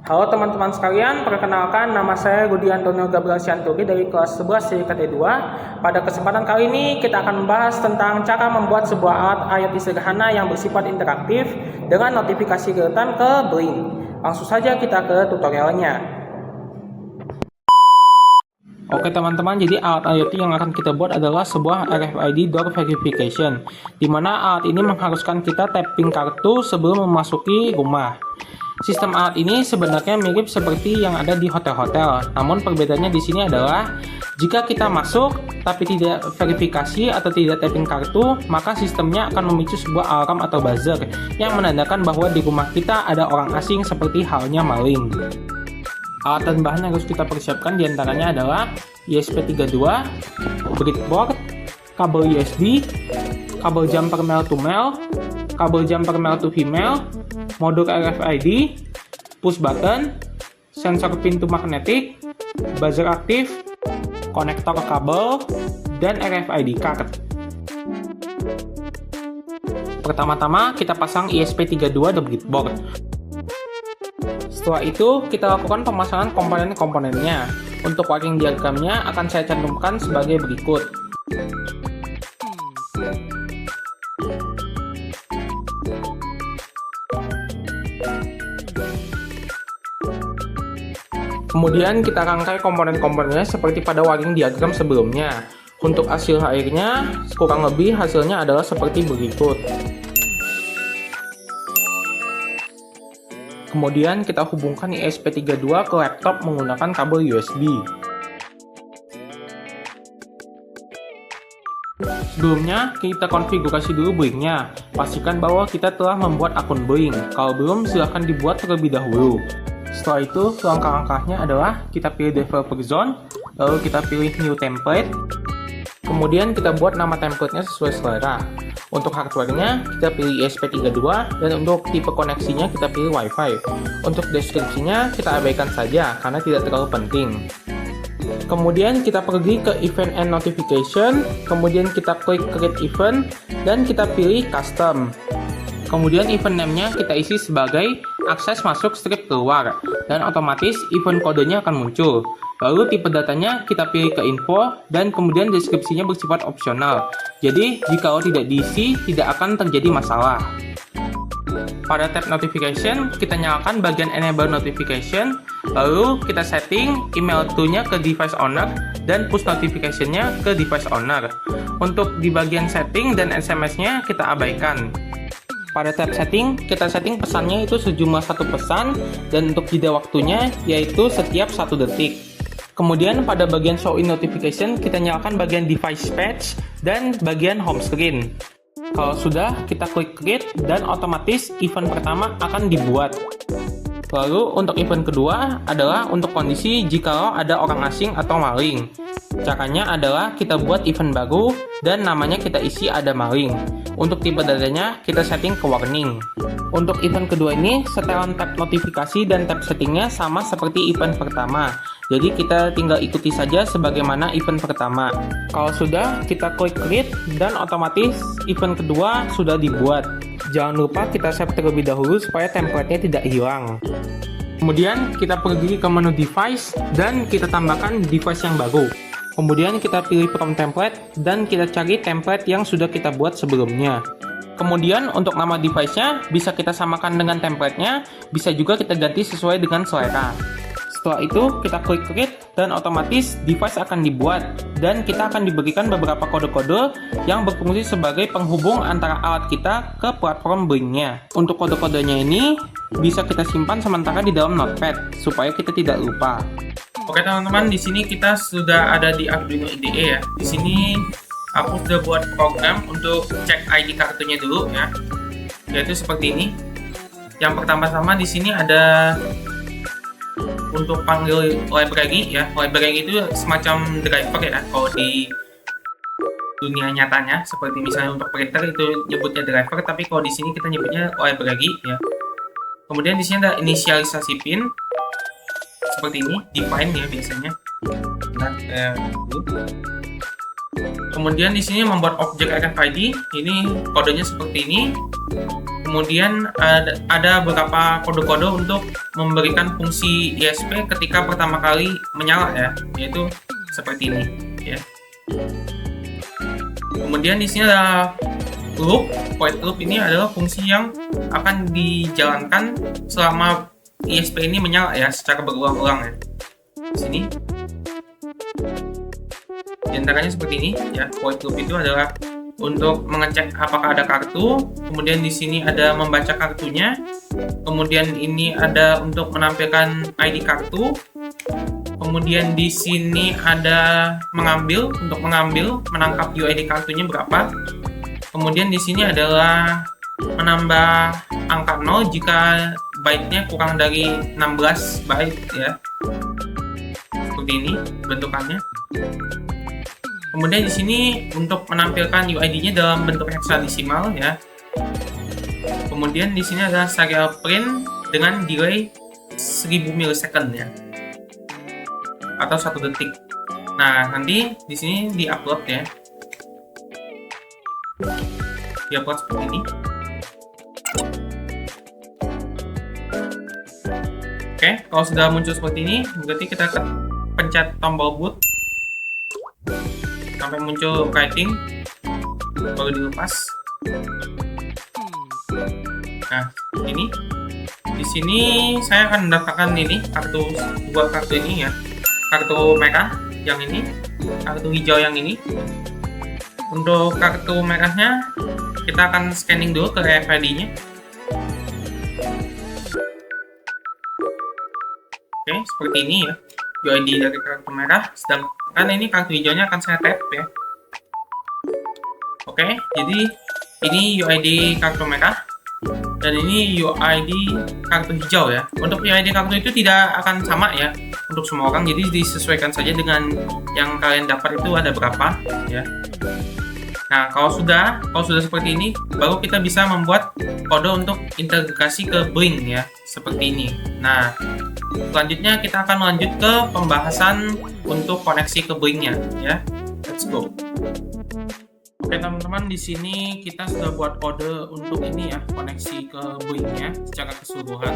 Halo teman-teman sekalian, perkenalkan nama saya Rudi Antonio Gabriel Sianturi dari kelas 11 CKT2. Pada kesempatan kali ini kita akan membahas tentang cara membuat sebuah alat IoT sederhana yang bersifat interaktif dengan notifikasi real-time ke Blink. Langsung saja kita ke tutorialnya. Oke teman-teman, jadi alat IoT yang akan kita buat adalah sebuah RFID Door Verification, di mana alat ini mengharuskan kita tapping kartu sebelum memasuki rumah. Sistem alat ini sebenarnya mirip seperti yang ada di hotel-hotel, namun perbedaannya di sini adalah jika kita masuk tapi tidak verifikasi atau tidak tapping kartu, maka sistemnya akan memicu sebuah alarm atau buzzer yang menandakan bahwa di rumah kita ada orang asing seperti halnya maling. Alat dan bahan yang harus kita persiapkan diantaranya adalah ESP32, breadboard, kabel USB, kabel jumper male to male, kabel jumper male to female, modul RFID, push button, sensor pintu magnetik, buzzer aktif, konektor kabel, dan RFID card. Pertama-tama kita pasang ESP32 di breadboard. Setelah itu kita lakukan pemasangan komponen-komponennya. Untuk working diagramnya akan saya cantumkan sebagai berikut. Kemudian kita rangkai komponen-komponennya seperti pada working diagram sebelumnya. Untuk hasil akhirnya, kurang lebih hasilnya adalah seperti berikut. Kemudian kita hubungkan ESP32 ke laptop menggunakan kabel USB. Sebelumnya, kita konfigurasi dulu Blink-nya. Pastikan bahwa kita telah membuat akun Blink. Kalau belum, silahkan dibuat terlebih dahulu. Setelah itu, langkah-langkahnya adalah kita pilih developer zone, lalu kita pilih new template, kemudian kita buat nama template-nya sesuai selera. Untuk hardware-nya, kita pilih ESP32, dan untuk tipe koneksinya kita pilih Wi-Fi. Untuk deskripsinya, kita abaikan saja, karena tidak terlalu penting. Kemudian kita pergi ke Event and Notification, kemudian kita klik Create Event, dan kita pilih Custom. Kemudian event name-nya kita isi sebagai akses masuk strip keluar, dan otomatis event kodenya akan muncul. Lalu tipe datanya kita pilih ke info, dan kemudian deskripsinya bersifat opsional. Jadi jika tidak diisi, tidak akan terjadi masalah. Pada tab notification, kita nyalakan bagian enable notification, lalu kita setting email to-nya ke device owner, dan push notification-nya ke device owner. Untuk di bagian setting dan SMS-nya kita abaikan. Pada tab setting, kita setting pesannya itu sejumlah satu pesan, dan untuk jeda waktunya yaitu setiap 1 detik. Kemudian pada bagian show in notification, kita nyalakan bagian device patch dan bagian home screen. Kalau sudah, kita klik create dan otomatis event pertama akan dibuat. Lalu untuk event kedua adalah untuk kondisi jikalau ada orang asing atau maling. Caranya adalah kita buat event baru dan namanya kita isi ada maling. Untuk tipe datanya kita setting ke warning. Untuk event kedua ini, setelan tab notifikasi dan tab settingnya sama seperti event pertama. Jadi kita tinggal ikuti saja sebagaimana event pertama. Kalau sudah, kita klik create dan otomatis event kedua sudah dibuat. Jangan lupa kita save terlebih dahulu supaya template-nya tidak hilang. Kemudian kita pergi ke menu device dan kita tambahkan device yang baru. Kemudian kita pilih from template dan kita cari template yang sudah kita buat sebelumnya. Kemudian untuk nama device-nya bisa kita samakan dengan template-nya, bisa juga kita ganti sesuai dengan selera. Setelah itu kita klik create dan otomatis device akan dibuat dan kita akan diberikan beberapa kode-kode yang berfungsi sebagai penghubung antara alat kita ke platform Blink-nya. Untuk kode-kodenya ini bisa kita simpan sementara di dalam notepad supaya kita tidak lupa. Oke teman-teman, di sini kita sudah ada di Arduino IDE ya. Di sini aku sudah buat program untuk cek ID kartunya dulu ya. Yaitu seperti ini. Yang pertama-tama di sini ada untuk panggil library ya. Library itu semacam driver ya. Kalau di dunia nyatanya seperti misalnya untuk printer itu nyebutnya driver, tapi kalau di sini kita nyebutnya library ya. Kemudian di sini ada inisialisasi pin. Seperti ini, define ya biasanya. Kemudian di sini membuat objek RFID, ini kodenya seperti ini. Kemudian ada beberapa kode-kode untuk memberikan fungsi ISP ketika pertama kali menyala ya, yaitu seperti ini ya. Kemudian di sini ada loop. Void loop ini adalah fungsi yang akan dijalankan selama ISP ini menyala ya, secara berulang-ulang ya. Di sini di antaranya seperti ini ya. Void loop itu adalah untuk mengecek apakah ada kartu, kemudian di sini ada membaca kartunya, kemudian ini ada untuk menampilkan ID kartu, kemudian di sini ada untuk mengambil menangkap UID kartunya berapa, kemudian di sini adalah menambah angka 0 jika byte-nya kurang dari 16 byte ya, seperti ini bentukannya. Kemudian di sini untuk menampilkan UID-nya dalam bentuk heksadesimal ya. Kemudian di sini ada serial print dengan delay 1000 millisecond ya, atau 1 detik. Nah, nanti di sini di-upload ya. Di-upload seperti ini. Oke, kalau sudah muncul seperti ini, berarti kita pencet tombol boot sampai muncul writing, baru dilepas. Nah, ini di sini saya akan mendaftarkan ini dua kartu ini ya, kartu merah yang ini, kartu hijau yang ini. Untuk kartu merahnya kita akan scanning dulu ke RFID-nya. Oke, seperti ini ya UID dari kartu merah, sedangkan ini kartu hijaunya akan saya tap ya. Oke, jadi ini UID kartu merah dan ini UID kartu hijau ya. Untuk UID kartu itu tidak akan sama ya untuk semua orang, jadi disesuaikan saja dengan yang kalian dapat itu ada berapa ya. Nah, kalau sudah seperti ini, baru kita bisa membuat kode untuk integrasi ke Blink ya, seperti ini. Nah, selanjutnya kita akan lanjut ke pembahasan untuk koneksi ke Blink-nya ya. Let's go. Oke teman-teman, di sini kita sudah buat kode untuk ini ya, koneksi ke Blink-nya secara keseluruhan.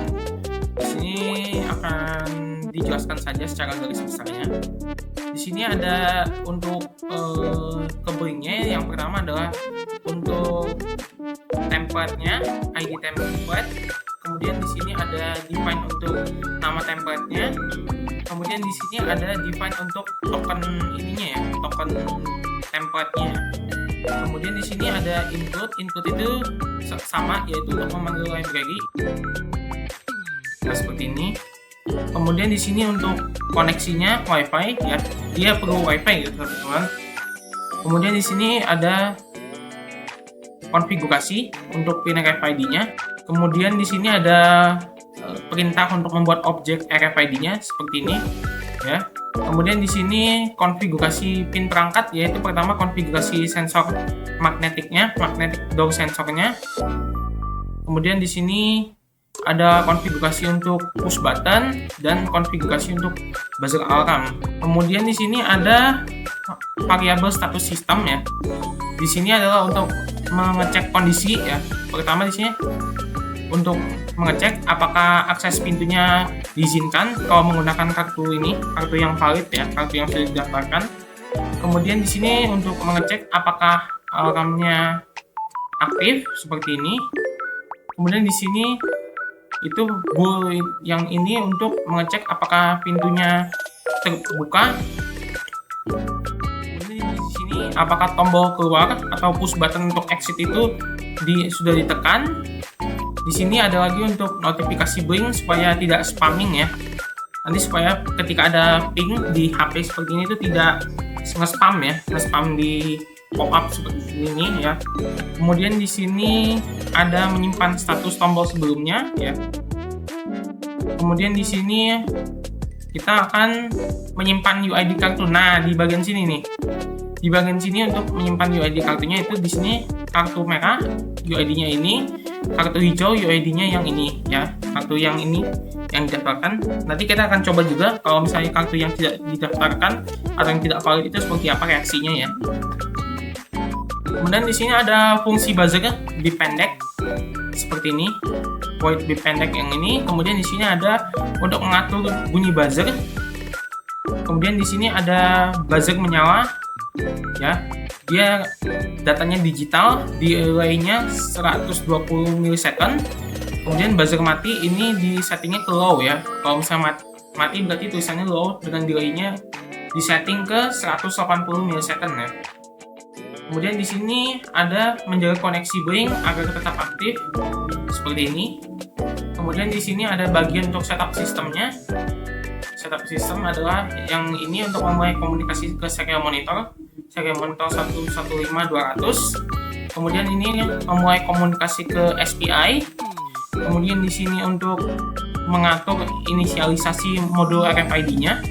Di sini akan dijelaskan saja secara garis besarnya. Di sini ada untuk ke Blink-nya, yang pertama adalah untuk template-nya, ID template. Kemudian di sini ada define untuk nama template-nya. Kemudian di sini ada define untuk token ininya ya, token template-nya. Kemudian di sini ada include itu sama, yaitu untuk memanggil library. Nah, seperti ini. Kemudian di sini untuk koneksinya WiFi ya, dia perlu WiFi gitu teman-teman. Kemudian di sini ada konfigurasi untuk pin RFID-nya. Kemudian di sini ada perintah untuk membuat objek RFID-nya seperti ini ya. Kemudian di sini konfigurasi pin perangkat, yaitu pertama konfigurasi sensor magnetic door sensornya. Kemudian di sini ada konfigurasi untuk push button dan konfigurasi untuk buzzer alarm. Kemudian di sini ada variabel status sistem ya. Di sini adalah untuk mengecek kondisi ya. Pertama di sini untuk mengecek apakah akses pintunya diizinkan kalau menggunakan kartu ini, kartu yang valid ya, kartu yang sudah didaftarkan. Kemudian di sini untuk mengecek apakah alarmnya aktif seperti ini. Kemudian di sini itu yang ini untuk mengecek apakah pintunya terbuka. Kemudian di sini apakah tombol keluar atau push button untuk exit itu sudah ditekan. Di sini ada lagi untuk notifikasi Blink supaya tidak spamming ya. Nanti supaya ketika ada ping di HP seperti ini itu tidak nge-spam ya, nge-spam di pop-up seperti ini ya. Kemudian di sini ada menyimpan status tombol sebelumnya ya. Kemudian di sini kita akan menyimpan UID kartu. Nah, di bagian sini nih. Di bagian sini untuk menyimpan UID kartunya itu di sini kartu merah UID-nya ini, kartu hijau UID-nya yang ini ya. Kartu yang ini yang didaftarkan. Nanti kita akan coba juga kalau misalnya kartu yang tidak didaftarkan atau yang tidak valid itu seperti apa reaksinya ya. Kemudian di sini ada fungsi buzzer dipendek seperti ini, void beep pendek yang ini. Kemudian di sini ada untuk mengatur bunyi buzzer. Kemudian di sini ada buzzer menyala, ya. Dia datanya digital, delay-nya 120 milisecond. Kemudian buzzer mati ini di settingnya ke low ya. Kalau misalnya mati berarti tulisannya low dengan delay-nya di setting ke 180 milisecond ya. Kemudian di sini ada menjaga koneksi Boeing agar tetap aktif seperti ini. Kemudian di sini ada bagian untuk setup sistemnya. Setup sistem adalah yang ini untuk memulai komunikasi ke serial monitor 115200. Kemudian ini memulai komunikasi ke SPI. Kemudian di sini untuk mengatur inisialisasi modul RFID-nya.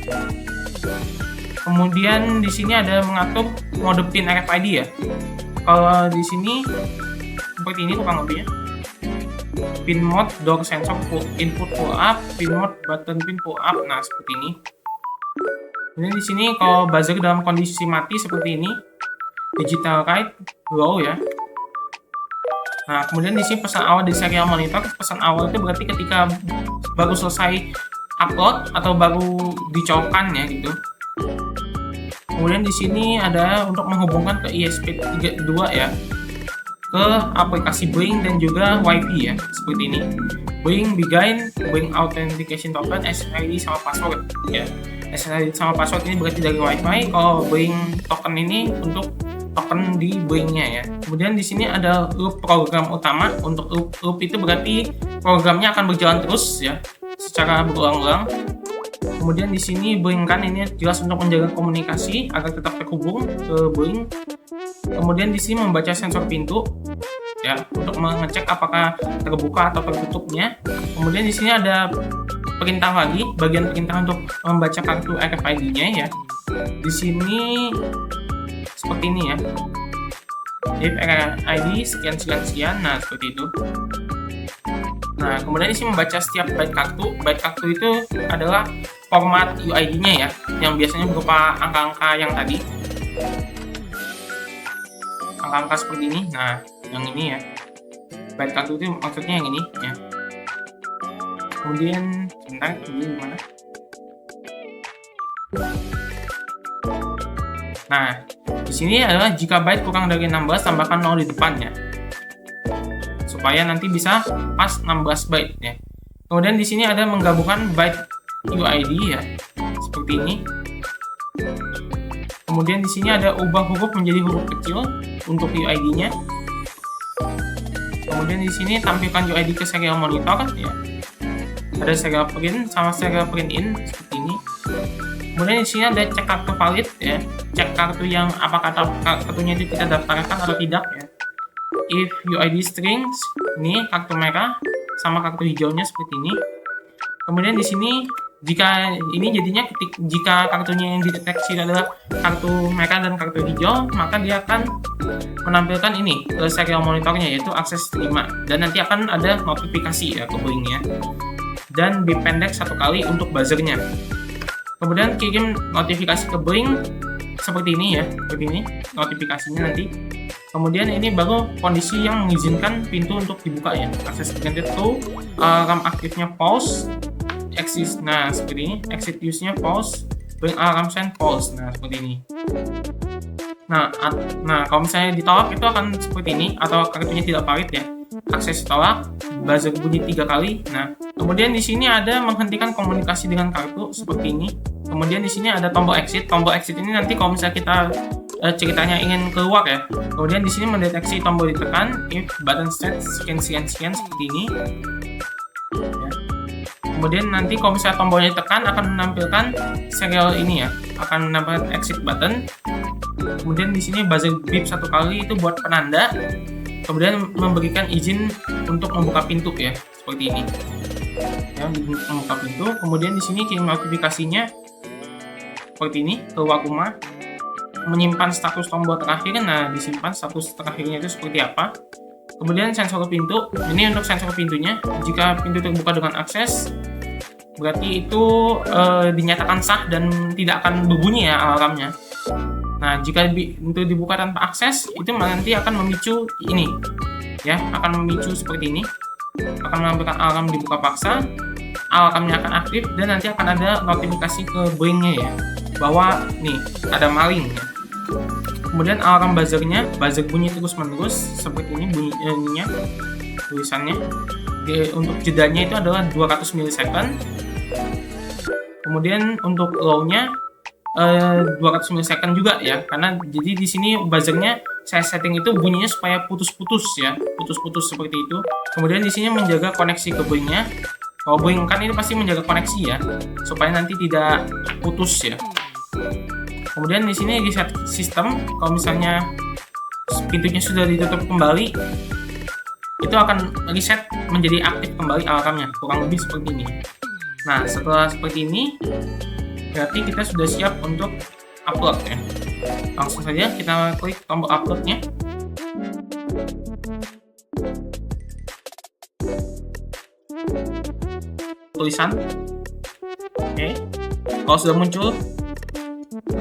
Kemudian di sini ada mengatur mode pin RFID ya. Kalau di sini seperti ini kurang lebih ya. Pin mode door sensor input pull up, pin mode button pin pull up. Nah, seperti ini. Kemudian di sini kalau buzzer dalam kondisi mati seperti ini, digital write low ya. Nah, kemudian di sini pesan awal di serial monitor. Pesan awal itu berarti ketika baru selesai upload atau baru dicolokkan ya gitu. Kemudian di sini ada untuk menghubungkan ke ESP32 ya, ke aplikasi Boeing dan juga Wi-Fi ya, seperti ini. Boeing Begin, Boeing Authentication Token, SSID sama password ya. SSID sama password ini berarti dari Wi-Fi. Kalau Boeing token ini untuk token di Boeing-nya ya. Kemudian di sini ada loop program utama. Untuk loop itu berarti programnya akan berjalan terus ya, secara berulang-ulang. Kemudian di sini Boeing Run ini jelas untuk menjaga komunikasi agar tetap terhubung ke Boeing. Kemudian di sini membaca sensor pintu ya, untuk mengecek apakah terbuka atau tertutupnya. Kemudian di sini ada perintah lagi, bagian perintah untuk membaca kartu RFID-nya ya. Di sini seperti ini ya, if RFID sekian. Nah, seperti itu. Nah, kemudian di sini membaca setiap byte kartu. Byte kartu itu adalah format UID-nya ya, yang biasanya berupa angka-angka yang tadi. Angka-angka seperti ini. Nah, yang ini ya. Byte kartu itu maksudnya yang ini ya. Kemudian sebentar, ini gimana? Nah, di sini adalah jika byte kurang dari 16 tambahkan 0 di depannya, supaya nanti bisa pas 16 byte ya. Kemudian di sini ada menggabungkan byte UID ya, seperti ini. Kemudian di sini ada ubah huruf menjadi huruf kecil untuk UID-nya. Kemudian di sini tampilkan UID ke serial monitor ya. Ada serial print sama serial print in seperti ini. Kemudian di sini ada cek kartu valid ya, cek kartu yang apakah kartunya itu kita daftarkan atau tidak ya. If UID strings, ini kartu merah sama kartu hijaunya seperti ini. Kemudian di sini jika ini jadinya jika kartunya yang dideteksi adalah kartu merah dan kartu hijau, maka dia akan menampilkan ini ke serial monitornya, yaitu akses terima, dan nanti akan ada notifikasi ya ke Boeing-nya. Dan beep pendek 1 kali untuk buzzernya. Kemudian kirim notifikasi ke Boeing seperti ini ya, seperti ini notifikasinya nanti. Kemudian ini baru kondisi yang mengizinkan pintu untuk dibuka ya. Access granted to, alarm aktifnya false, exit, nah seperti ini, exit use-nya false, Boeing alarm sign false, nah seperti ini. Nah kalau misalnya ditolak itu akan seperti ini, atau kartunya tidak valid ya. Akses tolak, buzzer bunyi 3 kali. Nah, kemudian di sini ada menghentikan komunikasi dengan kartu seperti ini. Kemudian di sini ada tombol exit. Tombol exit ini nanti kalau misalnya kita ceritanya ingin keluar ya. Kemudian di sini mendeteksi tombol ditekan, if button set sekian seperti ini. Ya. Kemudian nanti kalau misalnya tombolnya ditekan akan menampilkan serial ini ya, akan menampilkan exit button. Kemudian di sini buzzer beep 1 kali itu buat penanda. Kemudian memberikan izin untuk membuka pintu ya, seperti ini. Ya, membuka pintu. Kemudian di sini kirim notifikasinya seperti ini ke Wakuma. Menyimpan status tombol terakhir. Nah, disimpan status terakhirnya itu seperti apa. Kemudian sensor pintu. Ini untuk sensor pintunya. Jika pintu terbuka dengan akses, berarti itu dinyatakan sah dan tidak akan berbunyi ya alarmnya. Nah, jika pintu dibuka tanpa akses, itu nanti akan memicu ini ya akan memicu seperti ini, akan menampilkan alarm dibuka paksa, alarmnya akan aktif dan nanti akan ada notifikasi ke Boeing-nya ya bahwa nih ada maling ya. Kemudian alarm buzzer bunyi terus menerus seperti ini bunyinya, tulisannya. Untuk jedanya itu adalah 200 milisecond. Kemudian untuk low-nya 200 milisecond juga ya, karena jadi di sini buzzernya saya setting itu bunyinya supaya putus-putus ya, putus-putus seperti itu. Kemudian di sini menjaga koneksi ke Boeing-nya. Kalau Boeing kan ini pasti menjaga koneksi ya, supaya nanti tidak putus ya. Kemudian di sini reset sistem, kalau misalnya pintunya sudah ditutup kembali, itu akan reset menjadi aktif kembali alarmnya, kurang lebih seperti ini. Nah, setelah seperti ini, berarti kita sudah siap untuk upload ya. Langsung saja kita klik tombol uploadnya. Tulisan, oke. Kalau sudah muncul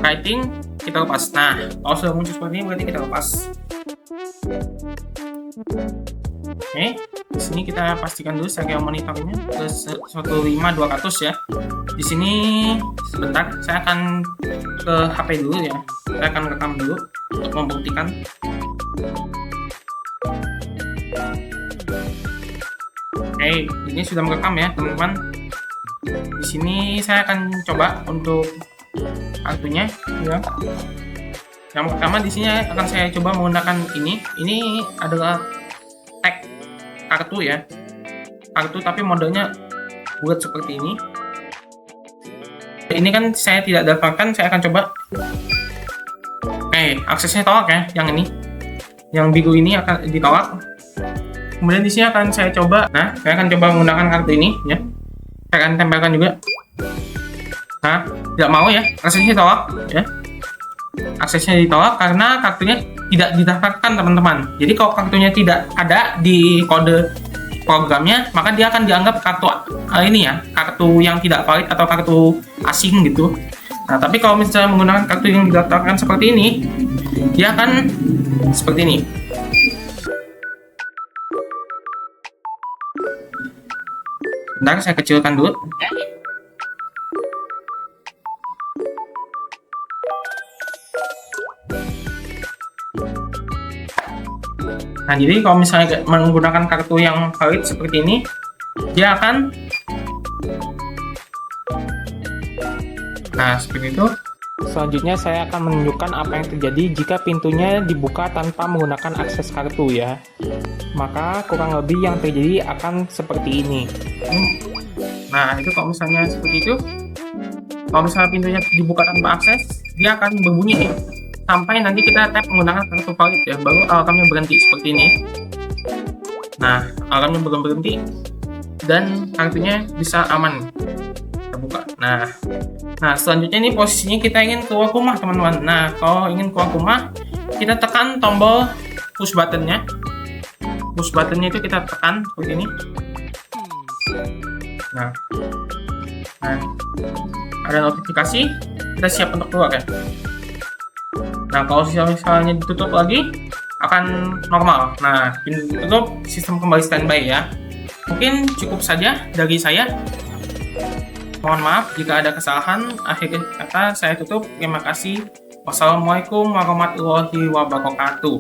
writing, kita lepas. Nah, kalau sudah muncul seperti ini berarti kita lepas. Oke, di sini kita pastikan dulu serial monitornya ke 15200 ya. Di sini sebentar, saya akan ke HP dulu ya. Saya akan rekam dulu untuk membuktikan. Oke, ini sudah merekam ya, teman-teman. Di sini saya akan coba untuk kartunya ya. Yang pertama di sini akan saya coba menggunakan ini. Ini adalah tag kartu ya. Kartu tapi modelnya bulat seperti ini. Ini kan saya tidak daftarkan, saya akan coba. Oke, aksesnya tolak ya, yang ini. Yang biru ini akan ditolak. Kemudian di sini akan saya coba. Nah, saya akan coba menggunakan kartu ini ya. Saya akan tempelkan juga. Nah, tidak mau ya, aksesnya ditolak ya. Aksesnya ditolak karena kartunya tidak didaftarkan, teman-teman. Jadi kalau kartunya tidak ada di kode programnya, maka dia akan dianggap kartu ini ya, kartu yang tidak valid atau kartu asing gitu. Nah, tapi kalau misalnya menggunakan kartu yang didaftarkan seperti ini, dia akan seperti ini. Bentar, saya kecilkan dulu. Nah, jadi kalau misalnya menggunakan kartu yang valid seperti ini, dia akan seperti itu. Selanjutnya saya akan menunjukkan apa yang terjadi jika pintunya dibuka tanpa menggunakan akses kartu ya. Maka kurang lebih yang terjadi akan seperti ini. Nah, itu kalau misalnya seperti itu. Kalau misalnya pintunya dibuka tanpa akses, dia akan berbunyi nih. Sampai nanti kita tap menggunakan kartu valid ya, baru alarmnya berhenti seperti ini. Nah, alarmnya belum berhenti dan kartunya bisa aman terbuka. Nah, selanjutnya ini posisinya kita ingin keluar rumah, teman-teman. Nah, kalau ingin keluar rumah, kita tekan tombol push buttonnya. Push buttonnya itu kita tekan seperti ini. Nah, ada notifikasi, kita siap untuk keluar ya. Nah, kalau misalnya ditutup lagi akan normal. Nah, pintu ditutup, sistem kembali standby ya. Mungkin cukup saja dari saya. Mohon maaf jika ada kesalahan. Akhir kata saya tutup. Terima kasih. Wassalamualaikum warahmatullahi wabarakatuh.